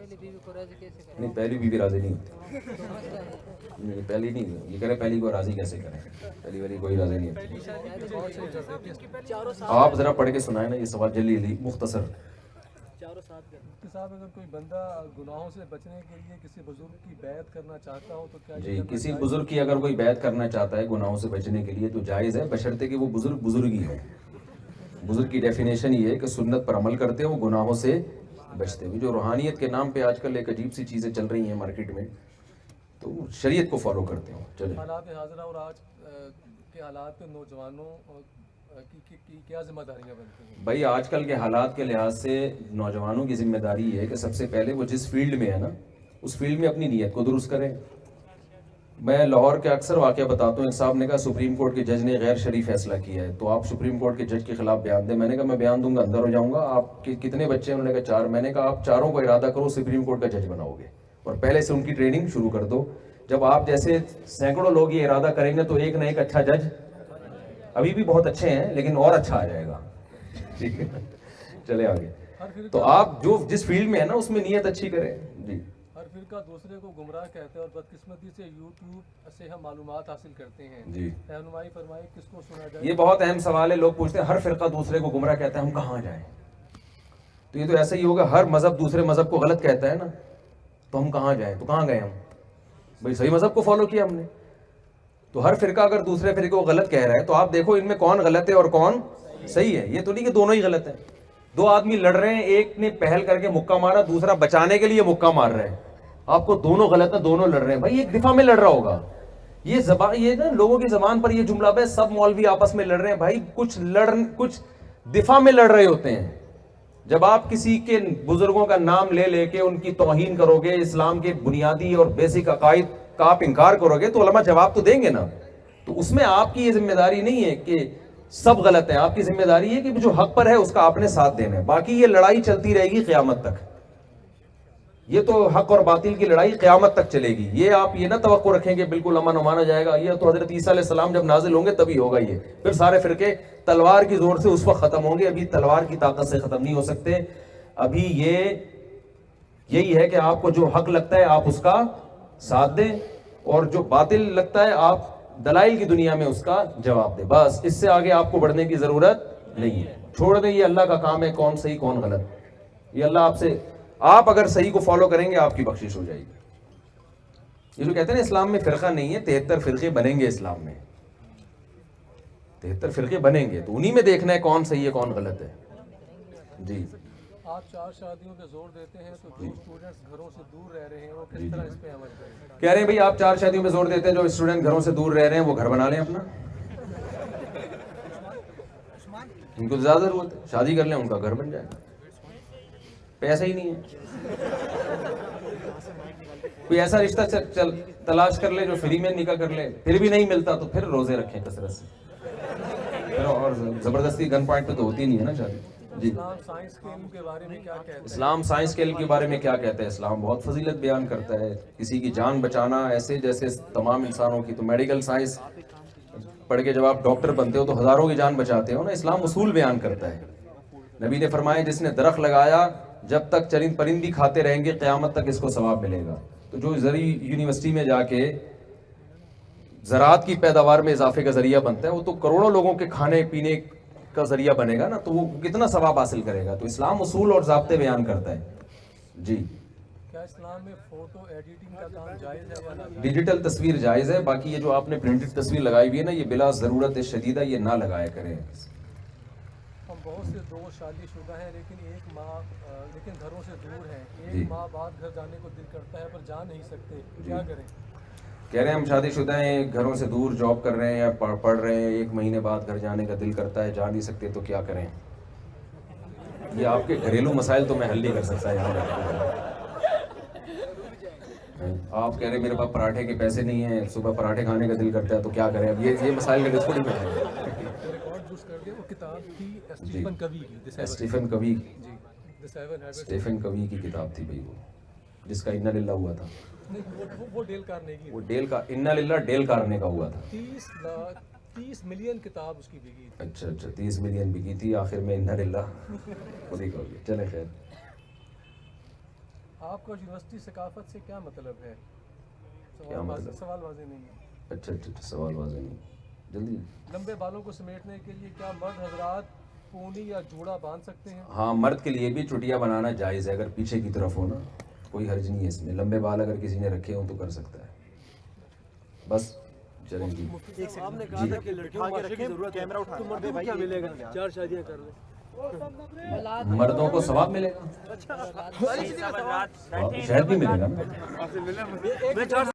نہیں پہلی بیوی راضی نہیں ہوتی، نہیں پہلی نہیں، یہ کہہ رہے پہلی کو راضی کیسے کریں، پہلی والی کوئی راضی نہیں ہوتی۔ آپ ذرا پڑھ کے سنائیں نا یہ سوال جلی مختصر۔ صاحب اگر کوئی بندہ گناہوں سے بچنے کے لیے کسی بزرگ کی بیعت کرنا چاہتا ہو تو کیا جی کسی بزرگ کی اگر کوئی بیعت کرنا چاہتا ہے گناہوں سے بچنے کے لیے تو جائز ہے، بشرطے کہ وہ بزرگ ہی ہو۔ بزرگ کی ڈیفینیشن یہ ہے کہ سنت پر عمل کرتے ہو، گناہوں سے بچتے ہوئے۔ جو روحانیت کے نام پہ آج کل ایک عجیب سی چیزیں چل رہی ہیں مارکیٹ میں، تو شریعت کو فالو کرتے ہو۔ چلیں حالات حاضرہ اور آج کے حالات پہ نوجوانوں کی کیا ذمہ داریاں بنتی ہیں؟ بھائی آج کل کے حالات کے لحاظ سے نوجوانوں کی ذمہ داری یہ ہے کہ سب سے پہلے وہ جس فیلڈ میں ہے نا اس فیلڈ میں اپنی نیت کو درست کریں۔ میں لاہور کے اکثر واقعہ بتاتا ہوں، ایک صاحب نے کہا سپریم کورٹ کے جج نے غیر شرعی فیصلہ کیا ہے، تو آپ سپریم کورٹ کے جج کے خلاف بیان دیں۔ میں نے کہا میں بیان دوں گا اندر ہو جاؤں گا۔ آپ کے کتنے بچے ہیں؟ انہوں نے کہا 4۔ میں نے کہا آپ چاروں کو ارادہ کرو سپریم کورٹ کا جج بناؤ گے، اور پہلے سے ان کی ٹریننگ شروع کر دو۔ جب آپ جیسے سینکڑوں لوگ یہ ارادہ کریں گے تو ایک نہ ایک اچھا جج، ابھی بھی بہت اچھے ہیں لیکن اور اچھا آ جائے گا۔ ٹھیک ہے چلے آگے۔ تو آپ جو جس فیلڈ میں ہے نا اس میں نیت اچھی کریں۔ جی ہر فرقہ دوسرے کو گمراہ کہتے ہیں اور بدقسمتی سے یوٹیوب سے ہم معلومات حاصل کرتے ہیں، جی رہنمائی فرمائے کس کو سنا جائے؟ یہ بہت اہم سوال ہے، لوگ پوچھتے ہیں ہر فرقہ دوسرے کو گمراہ کہتا ہے، ہم کہاں جائیں؟ تو یہ تو ایسا ہی ہوگا، ہر مذہب دوسرے مذہب کو غلط کہتا ہے نا، تو ہم کہاں جائیں؟ تو کہاں گئے ہم؟ بھائی صحیح مذہب کو فالو کیا ہم نے۔ تو ہر فرقہ اگر دوسرے فرقے کو غلط کہہ رہا ہے تو آپ دیکھو ان میں کون غلط ہے اور کون صحیح ہے۔ یہ تو نہیں کہ دونوں ہی غلط ہیں۔ دو آدمی لڑ رہے ہیں، ایک نے پہل کر کے مکہ مارا، دوسرا بچانے کے لیے مکہ مار رہے ہیں، آپ کو دونوں غلط ہیں، دونوں لڑ رہے ہیں۔ بھائی ایک دفاع میں لڑ رہا ہوگا، یہ نا لوگوں کی زبان پر یہ جملہ ہے سب مولوی آپس میں لڑ رہے ہیں۔ بھائی کچھ دفاع میں لڑ رہے ہوتے ہیں۔ جب آپ کسی کے بزرگوں کا نام لے کے ان کی توہین کرو گے، اسلام کے بنیادی اور بیسک عقائد کا آپ انکار کرو گے تو علماء جواب تو دیں گے نا۔ تو اس میں آپ کی یہ ذمہ داری نہیں ہے کہ سب غلط ہے، آپ کی ذمہ داری ہے کہ جو حق پر ہے اس کا آپ نے ساتھ دینا ہے۔ باقی یہ لڑائی چلتی رہے گی قیامت تک، یہ تو حق اور باطل کی لڑائی قیامت تک چلے گی۔ یہ آپ یہ نہ توقع رکھیں کہ بالکل امن و امان آ جائے گا، یہ تو حضرت عیسیٰ علیہ السلام جب نازل ہوں گے تبھی ہوگا۔ یہ پھر سارے فرقے تلوار کی زور سے اس وقت ختم ہوں گے، ابھی تلوار کی طاقت سے ختم نہیں ہو سکتے۔ ابھی یہی ہے کہ آپ کو جو حق لگتا ہے آپ اس کا ساتھ دیں، اور جو باطل لگتا ہے آپ دلائل کی دنیا میں اس کا جواب دیں۔ بس اس سے آگے آپ کو بڑھنے کی ضرورت نہیں ہے۔ چھوڑ دیں، یہ اللہ کا کام ہے، کون صحیح کون غلط، یہ اللہ آپ اگر صحیح کو فالو کریں گے آپ کی بخشش ہو جائے گی۔ یہ جو کہتے ہیں نا اسلام میں فرقہ نہیں ہے، 73 فرقے بنیں گے اسلام میں، 73 فرقے بنیں گے، تو انہی میں دیکھنا ہے کون صحیح ہے کون غلط ہے۔ جی آپ 4 شادیوں پہ زور دیتے ہیں تو جو اسٹوڈنٹس گھروں سے دور رہ رہے ہیں وہ کس طرح اس پہ عمل کریں؟ کہہ رہے ہیں بھائی آپ 4 شادیوں پہ زور دیتے ہیں، جو اسٹوڈنٹ گھروں سے دور رہ رہے ہیں وہ گھر بنا لیں اپنا، ان کو زیادہ ضرورت ہے، شادی کر لیں ان کا گھر بن جائے، پیسہ ہی نہیں ہے۔ کوئی ایسا رشتہ تلاش کر لے جو فری میں نکاح کر لے، پھر بھی نہیں ملتا تو پھر روزے رکھیں کثرت سے، پھر اور زبردستی گن پوائنٹ پہ تو ہوتی نہیں ہے نا شادی۔ جی اسلام سائنس کے علم کے بارے میں کیا کہتا ہے؟ اسلام سائنس کے علم کے بارے میں کیا کہتا ہے؟ اسلام بہت فضیلت بیان کرتا ہے، کسی کی جان بچانا ایسے جیسے تمام انسانوں کی۔ تو میڈیکل سائنس پڑھ کے جب آپ ڈاکٹر بنتے ہو تو ہزاروں کی جان بچاتے ہو نا، اسلام اصول بیان کرتا ہے۔ نبی نے فرمایا جس نے درخت لگایا جب تک چرند پرندی کھاتے رہیں گے قیامت تک اس کو ثواب ملے گا۔ تو جو زرعی یونیورسٹی میں جا کے زراعت کی پیداوار میں اضافے کا ذریعہ بنتا ہے، وہ تو کروڑوں لوگوں کے کھانے پینے کا ذریعہ بنے گا نا، تو وہ کتنا ثواب حاصل کرے گا۔ تو اسلام اصول اور ضابطے بیان کرتا ہے۔ جی کیا اسلام میں فوٹو ایڈیٹنگ کا کام جائز ہے یا نہ؟ ڈیجیٹل تصویر جائز ہے، باقی یہ جو آپ نے پرنٹڈ تصویر لگائی ہوئی ہے نا، یہ بلا ضرورت شدیدہ یہ نہ لگایا کریں۔ ہم بہت سے دوست شادی شدہ ہیں لیکن گھروں سے دور ہیں، جی ایک ماہ بعد گھر جانے کو دل کرتا ہے پر جا نہیں سکتے، کیا کریں؟ کہہ رہے ہیں ہم شادی شدہ ہیں، گھروں سے دور جاب کر رہے ہیں یا پڑھ رہے ہیں، 1 مہینے بعد گھر جانے کا دل کرتا ہے، جا نہیں سکتے، تو کیا کریں؟ یہ آپ کے گھریلو مسائل تو میں حل نہیں کر سکتا یہاں۔ آپ کہہ رہے ہیں میرے پاس پراٹھے کے پیسے نہیں ہیں، صبح پراٹھے کھانے کا دل کرتا ہے، تو کیا کریں؟ اب یہ مسائل کا ڈسکوٹ میں ہے۔ وہ کتاب تھی اسٹیفن کوی کی، اسٹیفن کوی کی کتاب تھی بھائی، وہ جس کا انا للہ ہوا تھا، وہ ڈیل کارنیگی، وہ انا للہ ڈیل کارنے کا ہوا تھا۔ 30 ملین کتاب اس کی بکی تھی۔ اچھا 30 ملین بکی تھی، آخر میں انا للہ خود ہی کہو گے۔ چلے خیر، آپ کا یونیورسٹی ثقافت سے کیا مطلب ہے؟ کیا مطلب؟ سوال واضح نہیں ہے. اچھا اچھا اچھا، سوال واضح نہیں، جلدی. لمبے بالوں کو سمیٹنے کے لیے کیا مرد حضرات پونی یا جوڑا باندھ سکتے ہیں؟ ہاں، مرد کے لیے بھی چٹیا بنانا جائز ہے، اگر پیچھے کی طرف ہو نا، کوئی حرج نہیں ہے اس میں. لمبے بال اگر کسی نے رکھے ہوں تو کر سکتا ہے. بس چلیں جی. آپ نے کہا تھا کہ لڑکیوں کو رکھیں کیمرہ اٹھا تو مردوں کو کیا ملے گا؟ 4 شادیاں کر لیں. مردوں کو ثواب ملے گا، شاید بھی ملے گا نا.